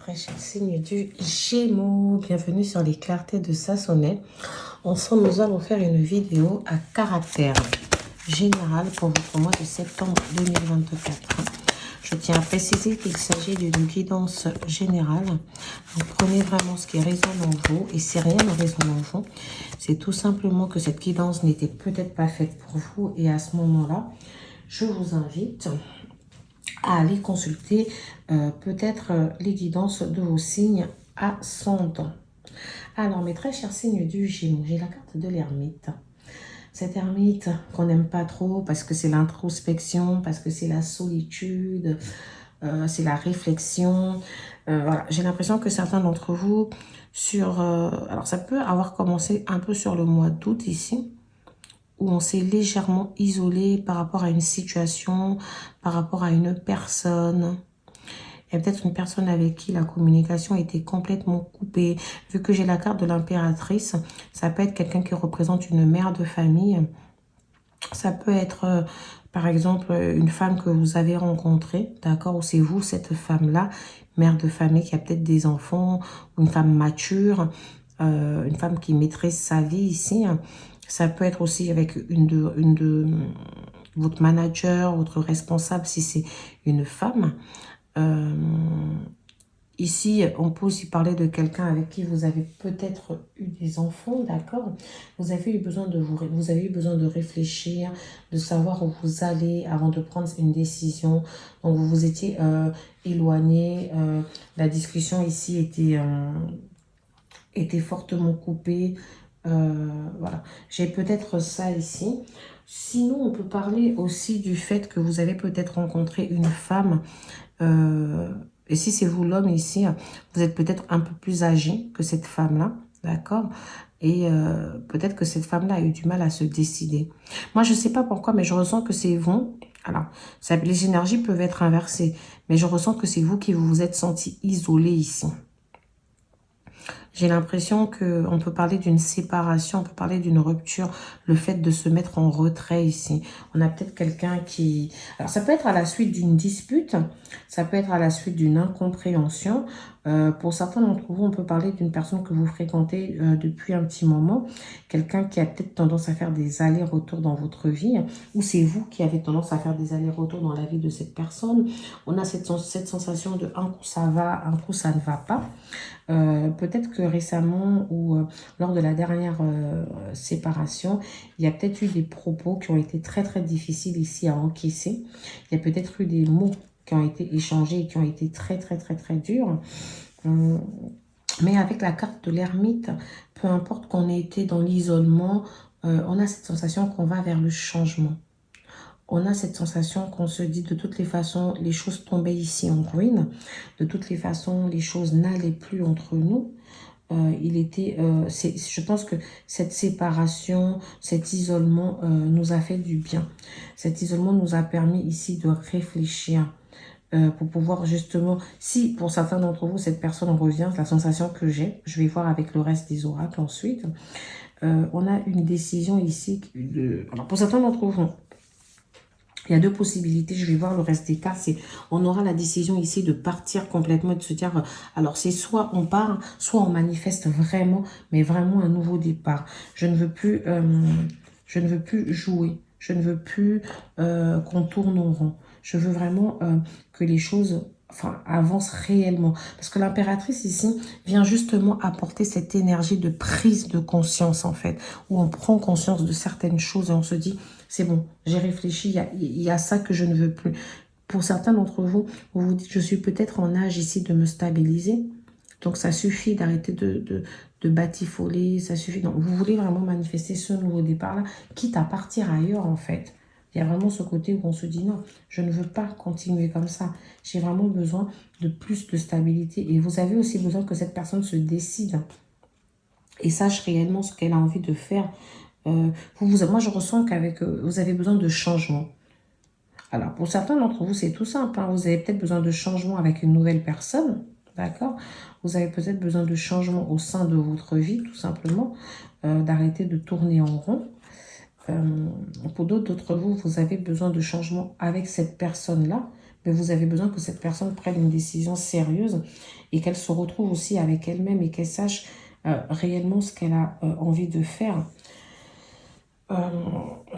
très cher signe du Gémeaux, bienvenue sur les clartés de Sassonnet. Ensemble, nous allons faire une vidéo à caractère général pour votre mois de septembre 2024. Je tiens à préciser qu'il s'agit d'une guidance générale. Donc, prenez vraiment ce qui résonne en vous. Et si rien ne résonne en vous, c'est tout simplement que cette guidance n'était peut-être pas faite pour vous. Et à ce moment-là, je vous invite à aller consulter peut-être les guidances de vos signes ascendants. Alors, mes très chers signes du Gémeaux, j'ai la carte de l'ermite. Cette ermite qu'on n'aime pas trop parce que c'est l'introspection, parce que c'est la solitude, c'est la réflexion. Voilà. J'ai l'impression que certains d'entre vous, alors ça peut avoir commencé un peu sur le mois d'août ici, où on s'est légèrement isolé par rapport à une situation, par rapport à une personne. Il y a peut-être une personne avec qui la communication était complètement coupée. Vu que j'ai la carte de l'impératrice, ça peut être quelqu'un qui représente une mère de famille. Ça peut être, par exemple, une femme que vous avez rencontrée, d'accord, ou c'est vous, cette femme-là, mère de famille qui a peut-être des enfants, ou une femme mature, une femme qui maîtrise sa vie ici. Ça peut être aussi avec une de votre manager, votre responsable, si c'est une femme. Ici, on peut aussi parler de quelqu'un avec qui vous avez peut-être eu des enfants, d'accord? Vous avez eu besoin de réfléchir, de savoir où vous allez avant de prendre une décision. Donc, vous vous étiez éloigné. La discussion ici était fortement coupée. Voilà, j'ai peut-être ça ici. Sinon, on peut parler aussi du fait que vous avez peut-être rencontré une femme. Et si c'est vous l'homme ici, vous êtes peut-être un peu plus âgé que cette femme-là, d'accord? Et peut-être que cette femme-là a eu du mal à se décider. Moi, je ne sais pas pourquoi, mais je ressens que c'est vous. Alors, les énergies peuvent être inversées, mais je ressens que c'est vous qui vous êtes senti isolé ici. J'ai l'impression qu'on peut parler d'une séparation, on peut parler d'une rupture, le fait de se mettre en retrait ici. On a peut-être quelqu'un qui... Alors, ça peut être à la suite d'une dispute, ça peut être à la suite d'une incompréhension. Pour certains d'entre vous, on peut parler d'une personne que vous fréquentez depuis un petit moment, quelqu'un qui a peut-être tendance à faire des allers-retours dans votre vie, ou c'est vous qui avez tendance à faire des allers-retours dans la vie de cette personne. On a cette sensation de un coup ça va, un coup ça ne va pas. Peut-être que récemment ou lors de la dernière séparation, il y a peut-être eu des propos qui ont été très très difficiles ici à encaisser. Il y a peut-être eu des mots qui ont été échangés et qui ont été très très très très durs. Mais avec la carte de l'ermite, peu importe qu'on ait été dans l'isolement, on a cette sensation qu'on va vers le changement. On a cette sensation qu'on se dit de toutes les façons, les choses tombaient ici en ruine. De toutes les façons, les choses n'allaient plus entre nous. Je pense que cette séparation, cet isolement nous a fait du bien. Cet isolement nous a permis ici de réfléchir. Pour pouvoir justement, si pour certains d'entre vous, cette personne revient, la sensation que j'ai, je vais voir avec le reste des oracles ensuite, on a une décision ici. Alors pour certains d'entre vous, il y a deux possibilités, je vais voir le reste des cas. On aura la décision ici de partir complètement et de se dire, alors c'est soit on part, soit on manifeste vraiment, mais vraiment un nouveau départ. Je ne veux plus jouer, je ne veux plus qu'on tourne en rond. Je veux vraiment que les choses avancent réellement. Parce que l'impératrice ici vient justement apporter cette énergie de prise de conscience en fait, où on prend conscience de certaines choses et on se dit, c'est bon, j'ai réfléchi, il y a ça que je ne veux plus. Pour certains d'entre vous, vous vous dites, je suis peut-être en âge ici de me stabiliser. Donc, ça suffit d'arrêter de batifoler, ça suffit. Donc, vous voulez vraiment manifester ce nouveau départ-là, quitte à partir ailleurs, en fait. Il y a vraiment ce côté où on se dit, non, je ne veux pas continuer comme ça. J'ai vraiment besoin de plus de stabilité. Et vous avez aussi besoin que cette personne se décide et sache réellement ce qu'elle a envie de faire. Moi, je ressens qu'avec vous avez besoin de changement. Alors, pour certains d'entre vous, c'est tout simple. Hein. Vous avez peut-être besoin de changement avec une nouvelle personne. D'accord? Vous avez peut-être besoin de changement au sein de votre vie, tout simplement. D'arrêter de tourner en rond. Pour d'autres d'entre vous, vous avez besoin de changement avec cette personne-là. mais vous avez besoin que cette personne prenne une décision sérieuse et qu'elle se retrouve aussi avec elle-même et qu'elle sache réellement ce qu'elle a envie de faire.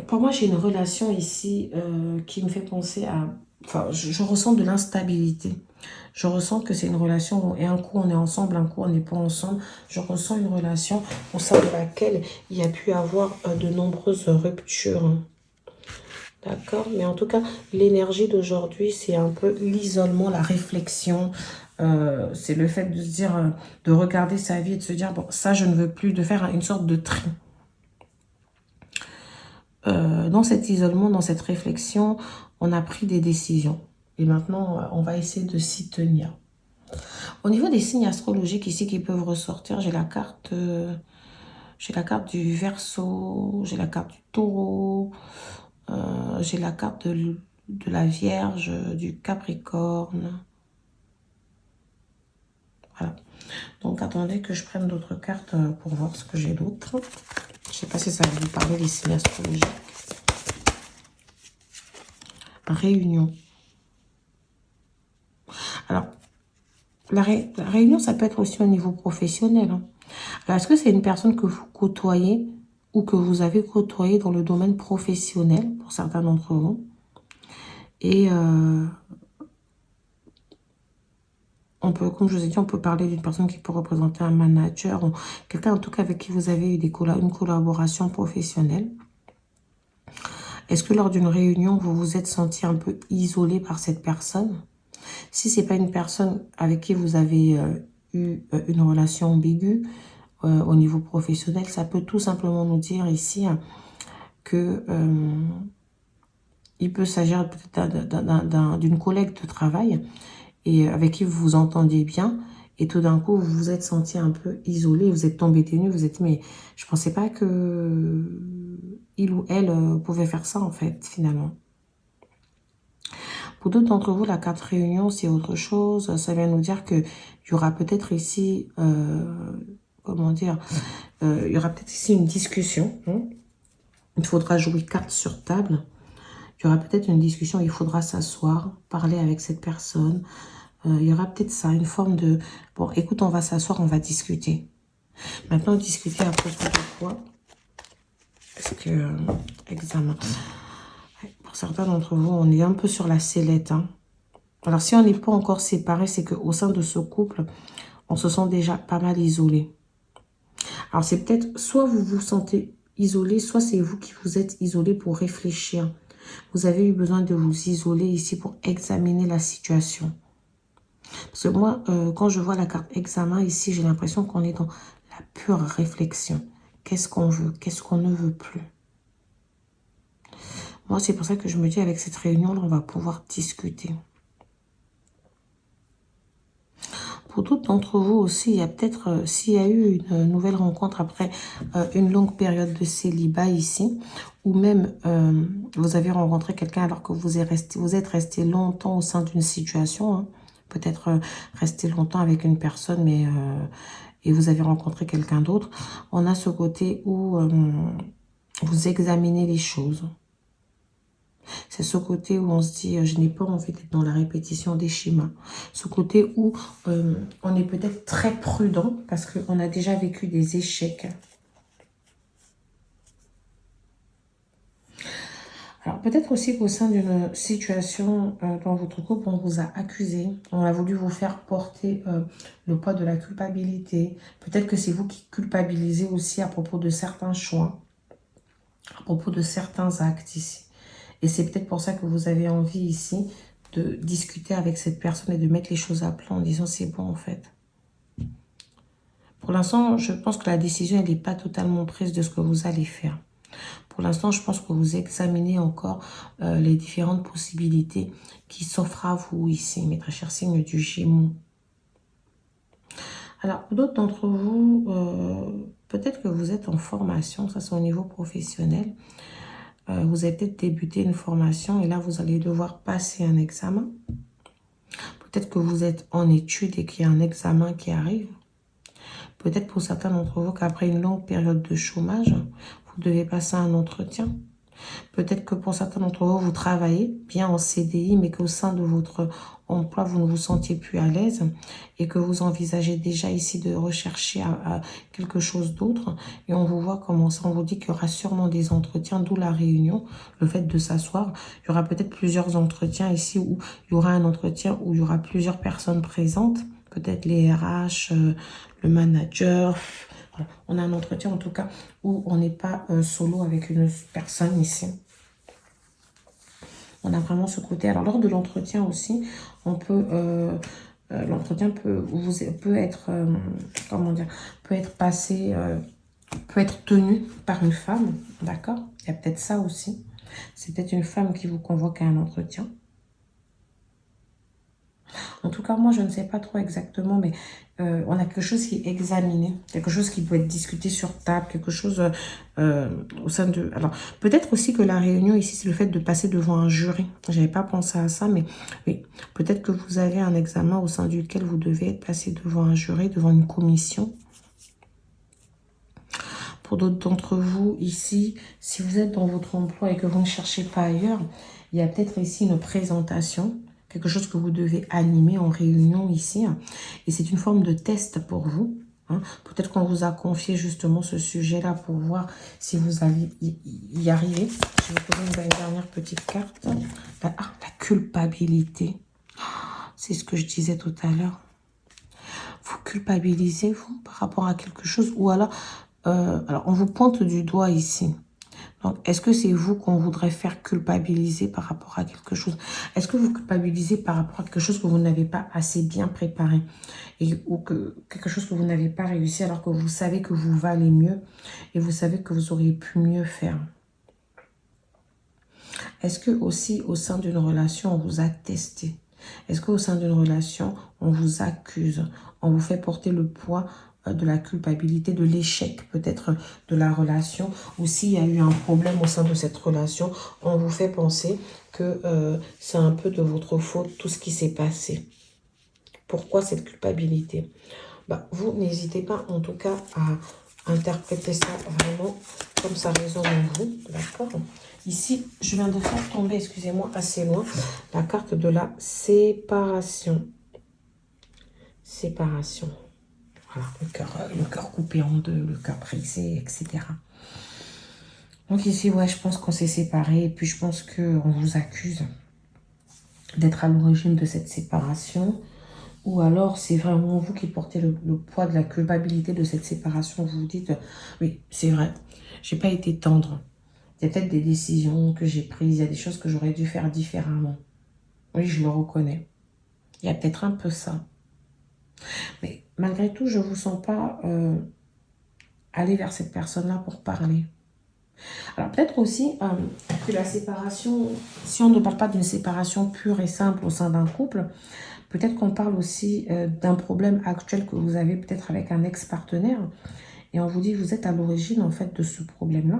Pour moi, j'ai une relation ici qui me fait penser à... Enfin, je ressens de l'instabilité. Je ressens que c'est une relation où et un coup on est ensemble, un coup on n'est pas ensemble. Je ressens une relation au sein de laquelle il y a pu avoir de nombreuses ruptures. D'accord? Mais en tout cas, l'énergie d'aujourd'hui, c'est un peu l'isolement, la réflexion. C'est le fait de se dire, de regarder sa vie et de se dire, bon, ça je ne veux plus, de faire une sorte de tri. Dans cet isolement, dans cette réflexion, on a pris des décisions. Et maintenant, on va essayer de s'y tenir. Au niveau des signes astrologiques ici qui peuvent ressortir, j'ai la carte du Verseau, j'ai la carte du Taureau, j'ai la carte de la Vierge, du Capricorne. Voilà. Donc, attendez que je prenne d'autres cartes pour voir ce que j'ai d'autre. Je ne sais pas si ça va vous parler des signes astrologiques. Réunion. Alors, la réunion, ça peut être aussi au niveau professionnel. Hein. Alors, est-ce que c'est une personne que vous côtoyez ou que vous avez côtoyé dans le domaine professionnel, pour certains d'entre vous? Et on peut, comme je vous ai dit, on peut parler d'une personne qui peut représenter un manager ou quelqu'un en tout cas avec qui vous avez eu une collaboration professionnelle. Est-ce que lors d'une réunion, vous vous êtes senti un peu isolé par cette personne? Si ce n'est pas une personne avec qui vous avez eu une relation ambiguë au niveau professionnel, ça peut tout simplement nous dire ici que il peut s'agir peut-être d'une collègue de travail et avec qui vous vous entendiez bien. Et tout d'un coup, vous vous êtes senti un peu isolé, vous êtes tombé des nues, vous êtes dit, mais je ne pensais pas que il ou elle pouvait faire ça, en fait, finalement. Pour d'autres d'entre vous, la carte réunion, c'est autre chose. Ça vient nous dire qu'il y aura peut-être ici, comment dire, il y aura peut-être ici une discussion. Hein. Il faudra jouer carte sur table. Il y aura peut-être une discussion, il faudra s'asseoir, parler avec cette personne. Il y aura peut-être ça, une forme de... Bon, écoute, on va s'asseoir, on va discuter. Maintenant, discuter à propos de quoi? Est-ce que... examen. Pour certains d'entre vous, on est un peu sur la sellette. Hein. Alors, si on n'est pas encore séparés, c'est qu'au sein de ce couple, on se sent déjà pas mal isolé. Alors, c'est peut-être... Soit vous vous sentez isolé, soit c'est vous qui vous êtes isolé pour réfléchir. Vous avez eu besoin de vous isoler ici pour examiner la situation. Parce que moi, quand je vois la carte examen ici, j'ai l'impression qu'on est dans la pure réflexion. Qu'est-ce qu'on veut? Qu'est-ce qu'on ne veut plus? Moi, c'est pour ça que je me dis, avec cette réunion-là, on va pouvoir discuter. Pour d'autres d'entre vous aussi, il y a peut-être, s'il y a eu une nouvelle rencontre après une longue période de célibat ici, ou même vous avez rencontré quelqu'un alors que vous êtes resté longtemps au sein d'une situation, hein. Peut-être resté longtemps avec une personne, mais et vous avez rencontré quelqu'un d'autre. On a ce côté où vous examinez les choses. C'est ce côté où on se dit, je n'ai pas envie d'être dans la répétition des schémas. Ce côté où on est peut-être très prudent parce qu'on a déjà vécu des échecs. Alors, peut-être aussi qu'au sein d'une situation dans votre couple, on vous a accusé, on a voulu vous faire porter le poids de la culpabilité. Peut-être que c'est vous qui culpabilisez aussi à propos de certains choix, à propos de certains actes ici. Et c'est peut-être pour ça que vous avez envie ici de discuter avec cette personne et de mettre les choses à plat en disant c'est bon en fait. Pour l'instant, je pense que la décision elle n'est pas totalement prise de ce que vous allez faire. Pour l'instant, je pense que vous examinez encore les différentes possibilités qui s'offrent à vous ici, mes très chers signes du Gémeaux. Alors, d'autres d'entre vous, peut-être que vous êtes en formation, ça c'est au niveau professionnel. Vous avez peut-être débuté une formation et là, vous allez devoir passer un examen. Peut-être que vous êtes en études et qu'il y a un examen qui arrive. Peut-être pour certains d'entre vous qu'après une longue période de chômage, vous devez passer un entretien. Peut-être que pour certains d'entre vous, vous travaillez bien en CDI, mais qu'au sein de votre emploi, vous ne vous sentiez plus à l'aise et que vous envisagez déjà ici de rechercher à quelque chose d'autre. Et on vous voit comment ça, on vous dit qu'il y aura sûrement des entretiens, d'où la réunion, le fait de s'asseoir. Il y aura peut-être plusieurs entretiens ici où il y aura un entretien où il y aura plusieurs personnes présentes, peut-être les RH, le manager. Voilà. On a un entretien en tout cas où on n'est pas solo avec une personne ici. On a vraiment ce côté. Alors, lors de l'entretien aussi, on peut... l'entretien peut être... comment dire? Peut être passé... peut être tenu par une femme. D'accord? Il y a peut-être ça aussi. C'est peut-être une femme qui vous convoque à un entretien. En tout cas, moi, je ne sais pas trop exactement, mais on a quelque chose qui est examiné, quelque chose qui peut être discuté sur table, quelque chose au sein de... Alors, peut-être aussi que la réunion ici, c'est le fait de passer devant un jury. Je n'avais pas pensé à ça, mais oui, peut-être que vous avez un examen au sein duquel vous devez être passé devant un jury, devant une commission. Pour d'autres d'entre vous, ici, si vous êtes dans votre emploi et que vous ne cherchez pas ailleurs, il y a peut-être ici une présentation, quelque chose que vous devez animer en réunion ici. Et c'est une forme de test pour vous. Hein. Peut-être qu'on vous a confié justement ce sujet-là pour voir si vous allez y arriver. Je vais vous poser une dernière petite carte. La culpabilité. C'est ce que je disais tout à l'heure. Vous culpabilisez, vous, par rapport à quelque chose. Ou alors on vous pointe du doigt ici. Donc, est-ce que c'est vous qu'on voudrait faire culpabiliser par rapport à quelque chose? Est-ce que vous culpabilisez par rapport à quelque chose que vous n'avez pas assez bien préparé ou que quelque chose que vous n'avez pas réussi alors que vous savez que vous valez mieux et vous savez que vous auriez pu mieux faire? Est-ce que aussi au sein d'une relation, on vous a testé? Est-ce qu'au sein d'une relation, on vous accuse? On vous fait porter le poids de la culpabilité, de l'échec peut-être de la relation, ou s'il y a eu un problème au sein de cette relation, on vous fait penser que c'est un peu de votre faute tout ce qui s'est passé. Pourquoi cette culpabilité? Vous n'hésitez pas en tout cas à interpréter ça vraiment comme ça résonne en vous, d'accord? Ici, je viens de faire tomber, excusez-moi, assez loin, la carte de la séparation. Séparation. Voilà, le cœur coupé en deux, le cœur brisé, etc. Donc ici, ouais, je pense qu'on s'est séparés. Et puis, je pense qu'on vous accuse d'être à l'origine de cette séparation. Ou alors, c'est vraiment vous qui portez le poids de la culpabilité de cette séparation. Vous vous dites, oui, c'est vrai, j'ai pas été tendre. Il y a peut-être des décisions que j'ai prises. Il y a des choses que j'aurais dû faire différemment. Oui, je le reconnais. Il y a peut-être un peu ça. Mais malgré tout, je ne vous sens pas aller vers cette personne-là pour parler. Alors peut-être aussi que la séparation, si on ne parle pas d'une séparation pure et simple au sein d'un couple, peut-être qu'on parle aussi d'un problème actuel que vous avez peut-être avec un ex-partenaire. Et on vous dit, vous êtes à l'origine en fait de ce problème-là.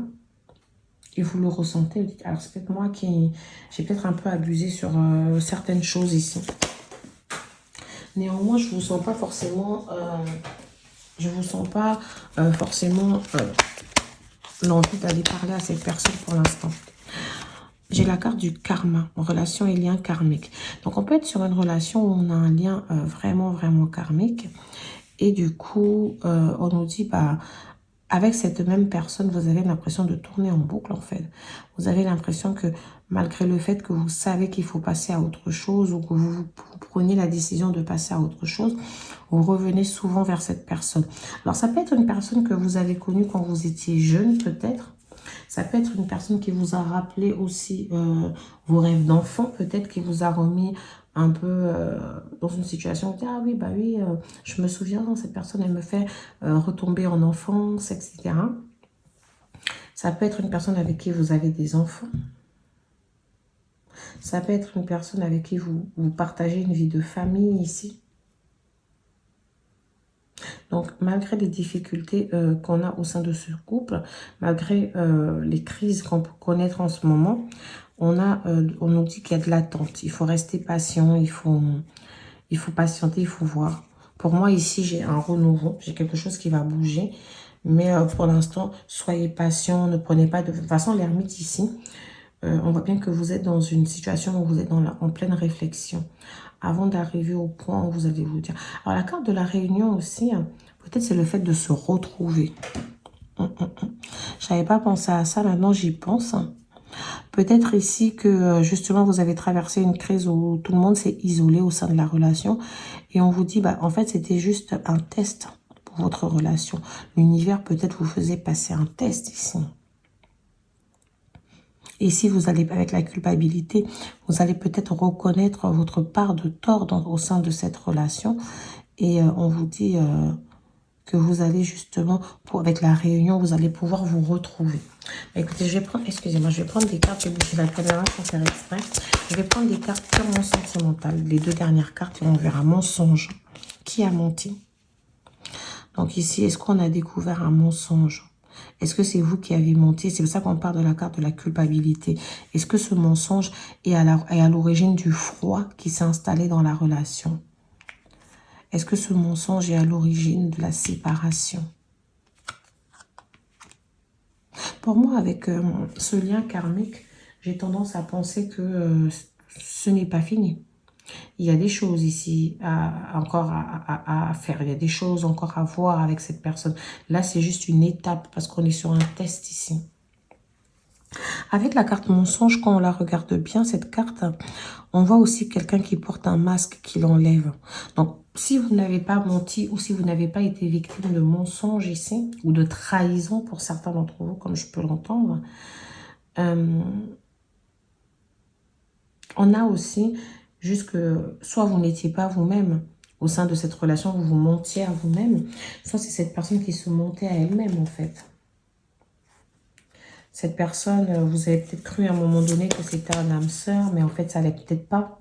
Et vous le ressentez. Vous dites, alors c'est peut-être moi qui j'ai peut-être un peu abusé sur certaines choses ici. Néanmoins, je ne vous sens pas forcément... je vous sens pas forcément l'envie d'aller parler à cette personne pour l'instant. J'ai la carte du karma, relation et lien karmique. Donc, on peut être sur une relation où on a un lien vraiment, vraiment karmique. Et du coup, on nous dit, avec cette même personne, vous avez l'impression de tourner en boucle, en fait. Vous avez l'impression que, malgré le fait que vous savez qu'il faut passer à autre chose ou que vous preniez la décision de passer à autre chose, vous revenez souvent vers cette personne. Alors, ça peut être une personne que vous avez connue quand vous étiez jeune, peut-être. Ça peut être une personne qui vous a rappelé aussi vos rêves d'enfant, peut-être qui vous a remis un peu dans une situation où vous dites, ah oui, oui, je me souviens, cette personne, elle me fait retomber en enfance, etc. Ça peut être une personne avec qui vous avez des enfants. Ça peut être une personne avec qui vous partagez une vie de famille ici. Donc, malgré les difficultés qu'on a au sein de ce couple, malgré les crises qu'on peut connaître en ce moment, on nous dit qu'il y a de l'attente. Il faut rester patient, il faut patienter, il faut voir. Pour moi, ici, j'ai un renouveau, j'ai quelque chose qui va bouger. Mais pour l'instant, soyez patient, ne prenez pas de... De toute façon, l'ermite ici, on voit bien que vous êtes dans une situation où vous êtes en pleine réflexion. Avant d'arriver au point où vous allez vous dire... Alors, la carte de la réunion aussi, hein, peut-être c'est le fait de se retrouver. Je n'avais pas pensé à ça, maintenant j'y pense. Peut-être ici que justement vous avez traversé une crise où tout le monde s'est isolé au sein de la relation et on vous dit, bah, en fait c'était juste un test pour votre relation. L'univers peut-être vous faisait passer un test ici. Et si vous allez avec la culpabilité, vous allez peut-être reconnaître votre part de tort au sein de cette relation et on vous dit... que vous allez justement, avec la réunion, vous allez pouvoir vous retrouver. Écoutez, je vais prendre, excusez-moi, je vais prendre des cartes, j'ai bougé la caméra pour faire exprès. Je vais prendre des cartes purement sentimentales, les deux dernières cartes, et on verra mensonge. Qui a menti? Donc ici, est-ce qu'on a découvert un mensonge? Est-ce que c'est vous qui avez menti? C'est pour ça qu'on parle de la carte de la culpabilité. Est-ce que ce mensonge est à l'origine du froid qui s'est installé dans la relation? Est-ce que ce mensonge est à l'origine de la séparation? Pour moi, avec ce lien karmique, j'ai tendance à penser que ce n'est pas fini. Il y a des choses ici encore à faire. Il y a des choses encore à voir avec cette personne. Là, c'est juste une étape parce qu'on est sur un test ici. Avec la carte mensonge, quand on la regarde bien, cette carte, on voit aussi quelqu'un qui porte un masque qui l'enlève. Donc, si vous n'avez pas menti ou si vous n'avez pas été victime de mensonges ici, ou de trahison pour certains d'entre vous, comme je peux l'entendre, on a aussi juste que soit vous n'étiez pas vous-même au sein de cette relation, vous vous mentiez à vous-même, soit c'est cette personne qui se mentait à elle-même en fait. Cette personne, vous avez peut-être cru à un moment donné que c'était un âme sœur, mais en fait, ça l'est peut-être pas.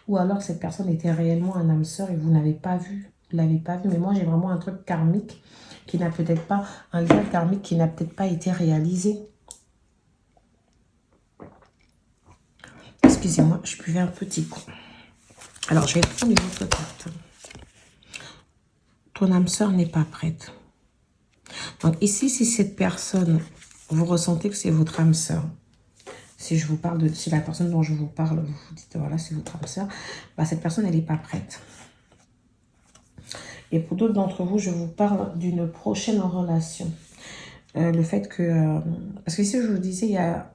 Ou alors, cette personne était réellement un âme sœur et vous n'avez pas vu. Vous ne l'avez pas vu. Mais moi, j'ai vraiment un truc karmique qui n'a peut-être pas, un lien karmique qui n'a peut-être pas été réalisé. Excusez-moi, je buvais un petit coup. Alors, je vais prendre une autre carte. Ton âme sœur n'est pas prête. Donc ici, si cette personne, vous ressentez que c'est votre âme sœur, si je vous parle de, si la personne dont je vous parle, vous vous dites, voilà, c'est votre âme sœur, bah, cette personne, elle n'est pas prête. Et pour d'autres d'entre vous, je vous parle d'une prochaine relation. Le fait que, parce que ici, je vous disais, il y a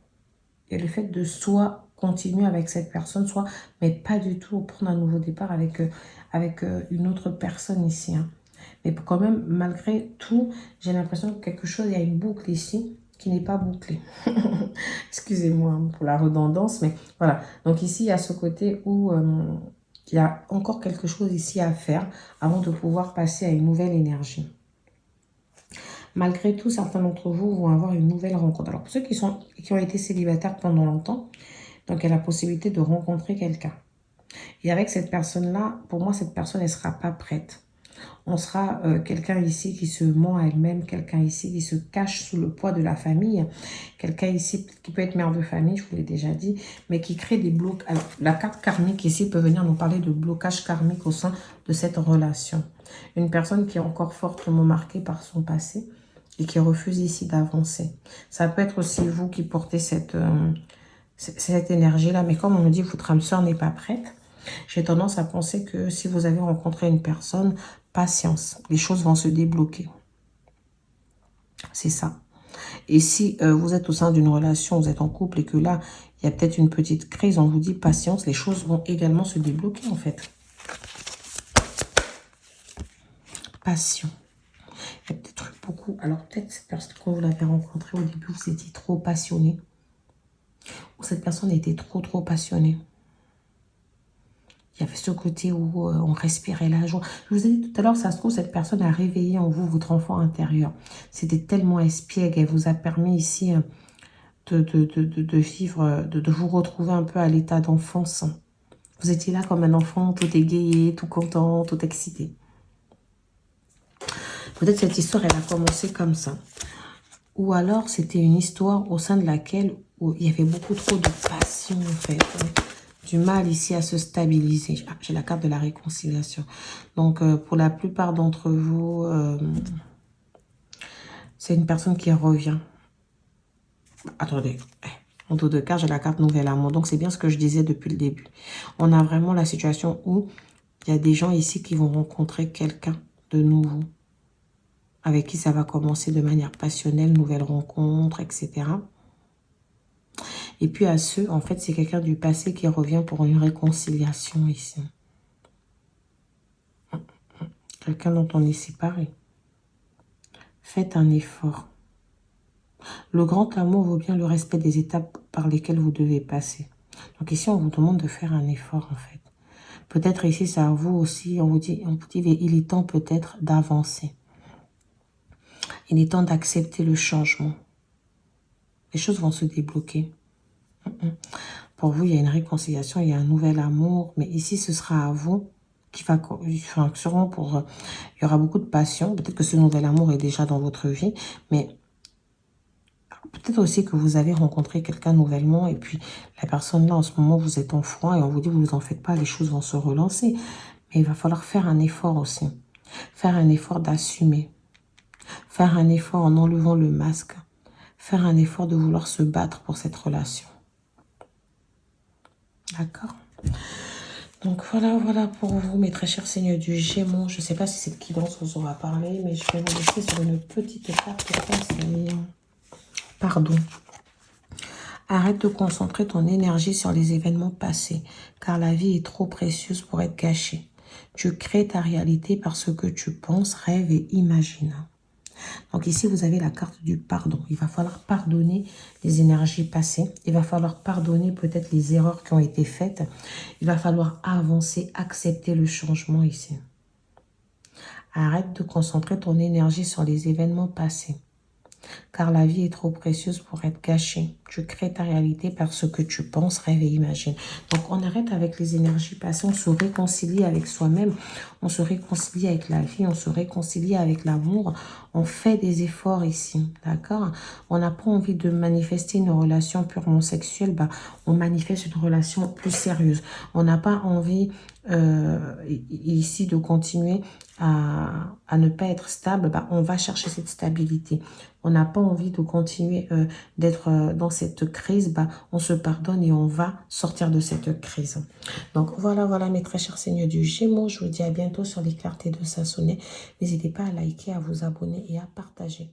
le fait de soit continuer avec cette personne, soit, mais pas du tout prendre un nouveau départ avec, une autre personne ici, hein. Mais quand même, malgré tout, j'ai l'impression que quelque chose, il y a une boucle ici qui n'est pas bouclée. Excusez-moi pour la redondance, mais voilà. Donc ici, il y a ce côté où il y a encore quelque chose ici à faire avant de pouvoir passer à une nouvelle énergie. Malgré tout, certains d'entre vous vont avoir une nouvelle rencontre. Alors, pour ceux qui ont été célibataires pendant longtemps, donc il y a la possibilité de rencontrer quelqu'un. Et avec cette personne-là, pour moi, cette personne, elle ne sera pas prête. On sera quelqu'un ici qui se ment à elle-même, quelqu'un ici qui se cache sous le poids de la famille, quelqu'un ici qui peut être mère de famille, je vous l'ai déjà dit, mais qui crée des blocs. Alors, la carte karmique ici peut venir nous parler de blocage karmique au sein de cette relation. Une personne qui est encore fortement marquée par son passé et qui refuse ici d'avancer. Ça peut être aussi vous qui portez cette énergie-là, mais comme on me dit, votre âme sœur n'est pas prête. J'ai tendance à penser que si vous avez rencontré une personne, patience, les choses vont se débloquer. C'est ça. Et si vous êtes au sein d'une relation, vous êtes en couple et que là, il y a peut-être une petite crise, on vous dit patience, les choses vont également se débloquer en fait. Passion. Il y a peut-être beaucoup. Alors peut-être cette personne, quand vous l'avez rencontrée au début, vous étiez trop passionné. Ou cette personne était trop passionnée. Il y avait ce côté où on respirait la joie. Je vous ai dit tout à l'heure, ça se trouve, cette personne a réveillé en vous votre enfant intérieur. C'était tellement espiègle. Elle vous a permis ici de vivre, de vous retrouver un peu à l'état d'enfance. Vous étiez là comme un enfant, tout égayé, tout content, tout excité. Peut-être cette histoire, elle a commencé comme ça. Ou alors, c'était une histoire au sein de laquelle il y avait beaucoup trop de passion, en fait. du mal ici à se stabiliser. Ah, j'ai la carte de la réconciliation. Donc, pour la plupart d'entre vous, c'est une personne qui revient. Attendez, en dos de carte, j'ai la carte nouvel amour. Donc, c'est bien ce que je disais depuis le début. On a vraiment la situation où il y a des gens ici qui vont rencontrer quelqu'un de nouveau, avec qui ça va commencer de manière passionnelle, nouvelle rencontre, etc. Et puis à ceux, en fait, c'est quelqu'un du passé qui revient pour une réconciliation ici. Quelqu'un dont on est séparé. Faites un effort. Le grand amour vaut bien le respect des étapes par lesquelles vous devez passer. Donc ici, on vous demande de faire un effort, en fait. Peut-être ici, c'est à vous aussi, on vous dit il est temps peut-être d'avancer. Il est temps d'accepter le changement. Les choses vont se débloquer. Pour vous, il y a une réconciliation, il y a un nouvel amour. Mais ici, ce sera à vous qui va... Enfin, sûrement pour... il y aura beaucoup de passion. Peut-être que ce nouvel amour est déjà dans votre vie. Mais peut-être aussi que vous avez rencontré quelqu'un nouvellement. Et puis, la personne là, en ce moment, vous êtes en froid. Et on vous dit, vous ne vous en faites pas, les choses vont se relancer. Mais il va falloir faire un effort aussi. Faire un effort d'assumer. Faire un effort en enlevant le masque. Faire un effort de vouloir se battre pour cette relation. D'accord? Donc voilà pour vous, mes très chers seigneurs du Gémeaux. Je ne sais pas si cette guidance vous aura parlé, mais je vais vous laisser sur une petite carte conseil. Pardon. Arrête de concentrer ton énergie sur les événements passés, car la vie est trop précieuse pour être gâchée. Tu crées ta réalité par ce que tu penses, rêves et imagines. Donc ici, vous avez la carte du pardon. Il va falloir pardonner les énergies passées. Il va falloir pardonner peut-être les erreurs qui ont été faites. Il va falloir avancer, accepter le changement ici. Arrête de concentrer ton énergie sur les événements passés. Car la vie est trop précieuse pour être gâchée. Tu crées ta réalité par ce que tu penses, rêves et imagines. Donc, on arrête avec les énergies passées. On se réconcilie avec soi-même. On se réconcilie avec la vie. On se réconcilie avec l'amour. On fait des efforts ici. D'accord? On n'a pas envie de manifester une relation purement sexuelle. Bah, on manifeste une relation plus sérieuse. On n'a pas envie ici de continuer à ne pas être stable. Bah, on va chercher cette stabilité. On n'a pas envie de continuer d'être dans cette crise, bah, on se pardonne et on va sortir de cette crise. Donc voilà mes très chers seigneurs du Gémeaux. Je vous dis à bientôt sur les clartés de Sansonnet. N'hésitez pas à liker, à vous abonner et à partager.